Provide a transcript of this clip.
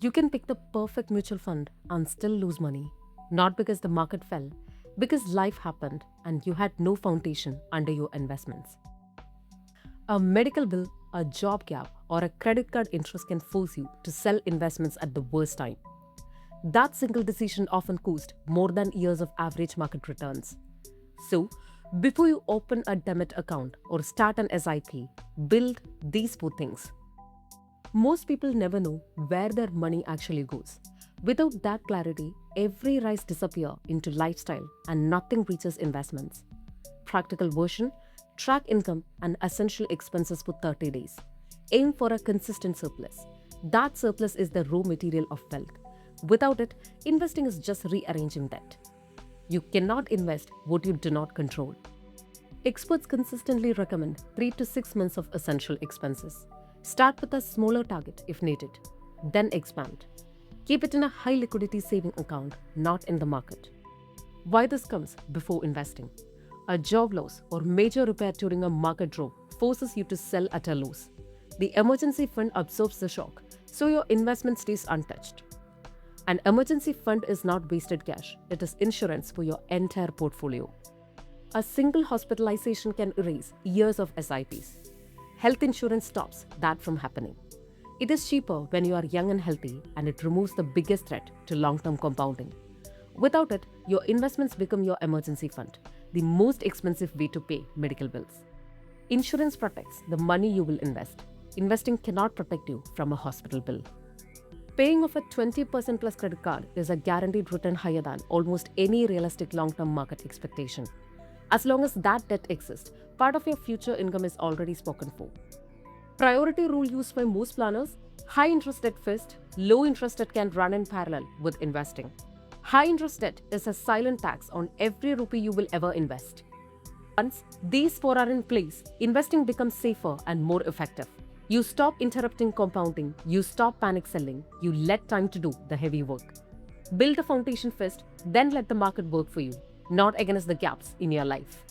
You can pick the perfect mutual fund and still lose money. Not because the market fell, because life happened and you had no foundation under your investments. A medical bill, a job gap, or a credit card interest can force you to sell investments at the worst time. That single decision often cost more than years of average market returns. So, before you open a demat account or start an SIP, build these four things. Most people never know where their money actually goes. Without that clarity, every rise disappears into lifestyle and nothing reaches investments. Practical version: track income and essential expenses for 30 days. Aim for a consistent surplus. That surplus is the raw material of wealth. Without it, investing is just rearranging debt. You cannot invest what you do not control. Experts consistently recommend 3 to 6 months of essential expenses. Start with a smaller target if needed, then expand. Keep it in a high liquidity saving account, not in the market. Why this comes before investing? A job loss or major repair during a market drop forces you to sell at a loss. The emergency fund absorbs the shock, so your investment stays untouched. An emergency fund is not wasted cash, it is insurance for your entire portfolio. A single hospitalization can erase years of SIPs. Health insurance stops that from happening. It is cheaper when you are young and healthy, and it removes the biggest threat to long-term compounding. Without it, your investments become your emergency fund, the most expensive way to pay medical bills. Insurance protects the money you will invest. Investing cannot protect you from a hospital bill. Paying off a 20% plus credit card is a guaranteed return higher than almost any realistic long-term market expectation. As long as that debt exists, part of your future income is already spoken for. Priority rule used by most planners: high interest debt first, low interest debt can run in parallel with investing. High interest debt is a silent tax on every rupee you will ever invest. Once these four are in place, investing becomes safer and more effective. You stop interrupting compounding, you stop panic selling, you let time to do the heavy work. Build the foundation first, then let the market work for you, not against the gaps in your life.